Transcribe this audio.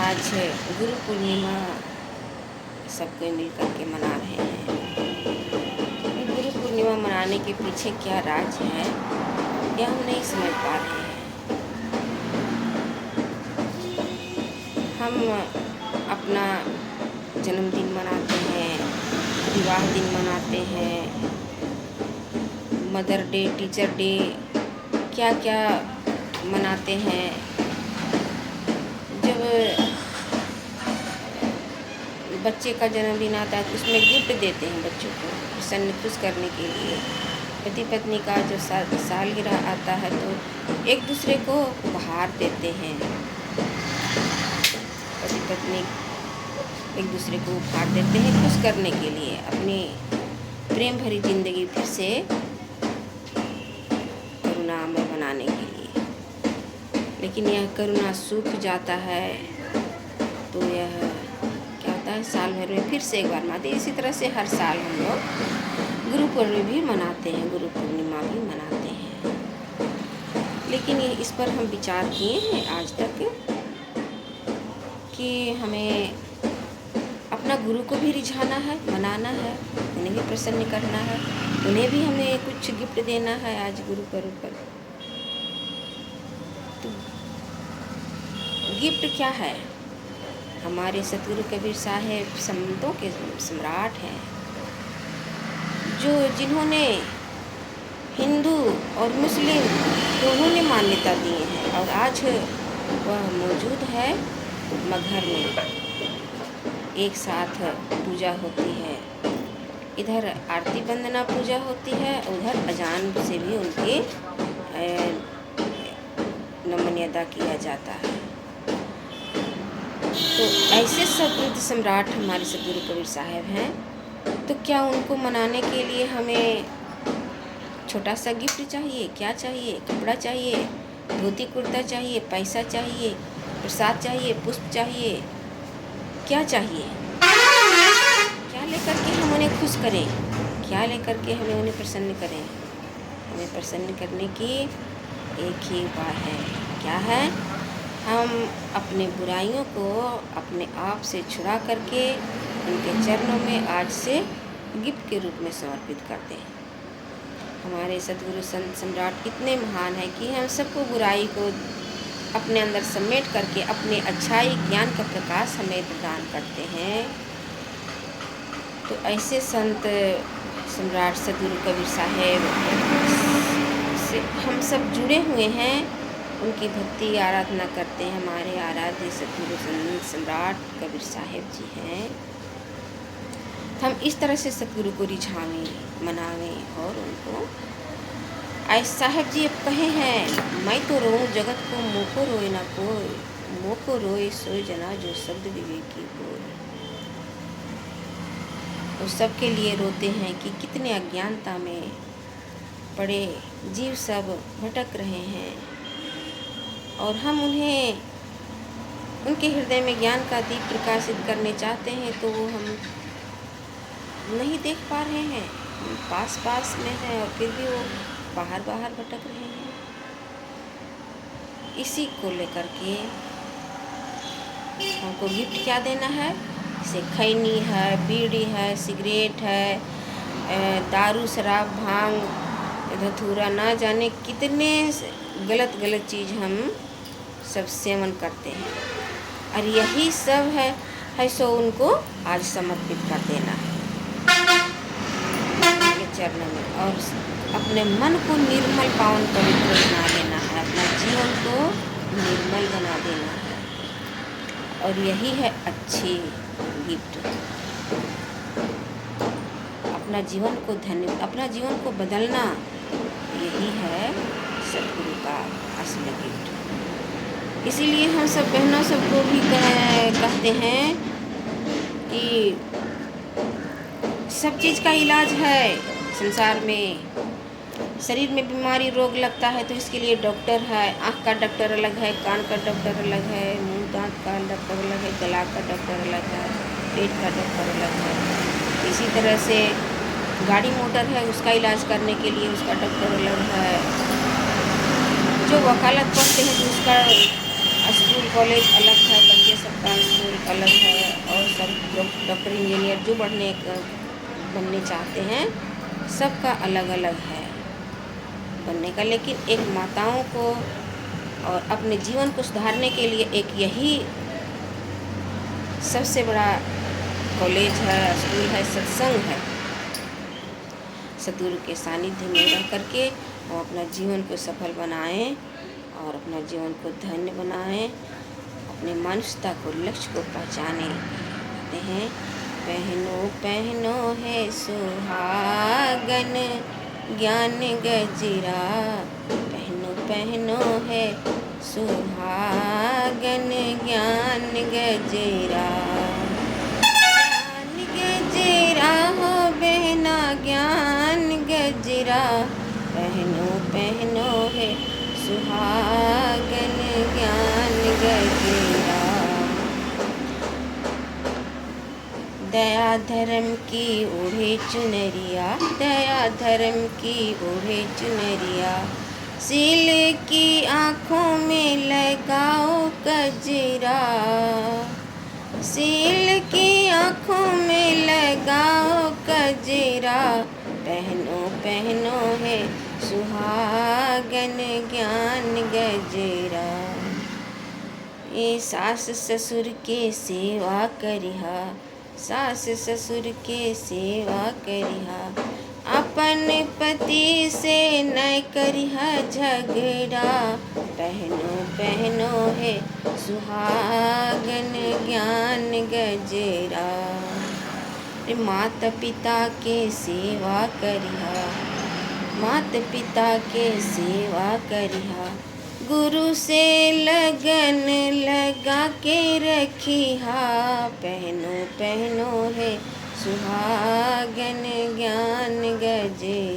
आज गुरु पूर्णिमा सबको मिल कर के मना रहे हैं। गुरु पूर्णिमा मनाने के पीछे क्या राज है यह हम नहीं समझ पा रहे हैं। हम अपना जन्मदिन मनाते हैं, विवाह दिन मनाते हैं, मदर डे, टीचर डे, क्या क्या मनाते हैं। जब बच्चे का जन्मदिन आता है तो उसमें गिफ्ट देते हैं बच्चों को प्रसन्न खुश करने के लिए। पति पत्नी का जो सालगिरह आता है तो एक दूसरे को उपहार देते हैं। पति पत्नी एक दूसरे को उपहार देते हैं खुश करने के लिए, अपनी प्रेम भरी जिंदगी फिर से करुणामय बनाने के लिए। लेकिन यह करुणा सूख जाता है तो यह क्या होता है, साल भर में फिर से एक बार मनाते हैं। इसी तरह से हर साल हम लोग गुरु पूर्णिमा भी मनाते हैं, गुरु पूर्णिमा भी मनाते हैं। लेकिन इस पर हम विचार किए हैं आज तक कि हमें अपना गुरु को भी रिझाना है, मनाना है, उन्हें भी प्रसन्न करना है, उन्हें भी हमें कुछ गिफ्ट देना है आज गुरु पर्व पर। तो गिफ्ट क्या है? हमारे सतगुरु कबीर साहेब संतों के सम्राट हैं, जिन्होंने हिंदू और मुस्लिम दोनों ने मान्यता दी है और आज वह मौजूद है मगहर में। एक साथ पूजा होती है, इधर आरती वंदना पूजा होती है, उधर अजान से भी उनके नमन अदा किया जाता है। तो ऐसे सतगुरु सम्राट हमारे सतगुरु कबीर साहब हैं, तो क्या उनको मनाने के लिए हमें छोटा सा गिफ्ट चाहिए? क्या चाहिए? कपड़ा चाहिए, धोती कुर्ता चाहिए, पैसा चाहिए, प्रसाद चाहिए, पुष्प चाहिए, क्या चाहिए? क्या लेकर के हम उन्हें खुश करें? क्या लेकर के हमें उन्हें प्रसन्न करें? हमें प्रसन्न करने की एक ही उपाय है। क्या है? हम अपने बुराइयों को अपने आप से छुड़ा करके उनके चरणों में आज से गिफ्ट के रूप में समर्पित करते हैं। हमारे सद्गुरु संत सम्राट इतने महान हैं कि हम सबको बुराई को अपने अंदर समेट करके अपने अच्छाई ज्ञान का प्रकाश हमें प्रदान करते हैं। तो ऐसे संत सम्राट सद्गुरु कबीर साहेब से हम सब जुड़े हुए हैं, उनकी भक्ति आराधना करते हैं। हमारे आराध्य सद्गुरु संत सम्राट कबीर साहेब जी हैं। हम इस तरह से सद्गुरु को रिझावें, मनावें और उनको ऐसा साहेब जी अब कहे हैं, मैं तो रोऊं जगत को, मोको रोए ना कोई, मोको रोए सोई जना जो शब्द विवेकी होए। वो सबके लिए रोते हैं कि कितने अज्ञानता में पड़े जीव सब भटक रहे हैं और हम उन्हें उनके हृदय में ज्ञान का दीप प्रकाशित करने चाहते हैं तो वो हम नहीं देख पा रहे हैं। पास पास में है और फिर भी वो बाहर बाहर भटक रहे हैं। इसी को लेकर के हमको गिफ्ट क्या देना है? जैसे खैनी है, बीड़ी है, सिगरेट है, दारू, शराब, भांग, धतूरा, ना जाने कितने गलत गलत चीज़ हम सब सेवन करते हैं और यही सब है सो उनको आज समर्पित कर देना है उनके चरणों में और अपने मन को निर्मल पावन पवित्र बना देना है, अपना जीवन को निर्मल बना देना है और यही है अच्छी गिफ्ट। अपना जीवन को अपना जीवन को बदलना, यही है सद्गुरु का असली गिफ्ट। इसीलिए हम सब बहनों सबको भी कहते हैं कि सब चीज़ का इलाज है संसार में। शरीर में बीमारी रोग लगता है तो इसके लिए डॉक्टर है। आँख का डॉक्टर अलग है, कान का डॉक्टर अलग है, मुंह दांत का डॉक्टर अलग है, गला का डॉक्टर अलग है, पेट का डॉक्टर अलग है। इसी तरह से गाड़ी मोटर है, उसका इलाज करने के लिए उसका डॉक्टर अलग है। जो वकालत पढ़ते हैं तो उसका स्कूल कॉलेज अलग है, बच्चे सबका इंजीनियर जो बनने चाहते हैं, सबका अलग अलग है बनने का, लेकिन एक माताओं को और अपने जीवन को सुधारने के लिए एक यही सबसे बड़ा कॉलेज है, स्कूल है, सत्संग है। सद्गुरु के सानिध्य में रह करके वो अपना जीवन को सफल बनाएं और अपना जीवन को धन्य बनाएं, अपने मानवता को, लक्ष्य को पहचाने। कहते हैं, पहनो पहनो है सुहागन ज्ञान गजरा, पहनो पहनो है सुहागन ज्ञान गजरा, ज्ञान गजरा हो बहना ज्ञान गजरा, पहनो पहनो है सुहागन ज्ञान गजरा। दया धर्म की ओढ़े चुनरिया, दया धर्म की ओढ़े चुनरिया, सील की आँखों में लगाओ कजरा, सील की आँखों में लगाओ कजरा, पहनो पहनो है सुहागन ज्ञान गजरा। ये सास ससुर के सेवा करिहा, सास ससुर के सेवा करिहा, अपन पति से न करिहा झगड़ा, पहनो पहनो है सुहागन ज्ञान गजरा। माता पिता के सेवा करिहा, माता पिता के सेवा करिहा, गुरु से लगन लगा के रखिहा, पहनो पहनो है सुहागन ज्ञान गजरा।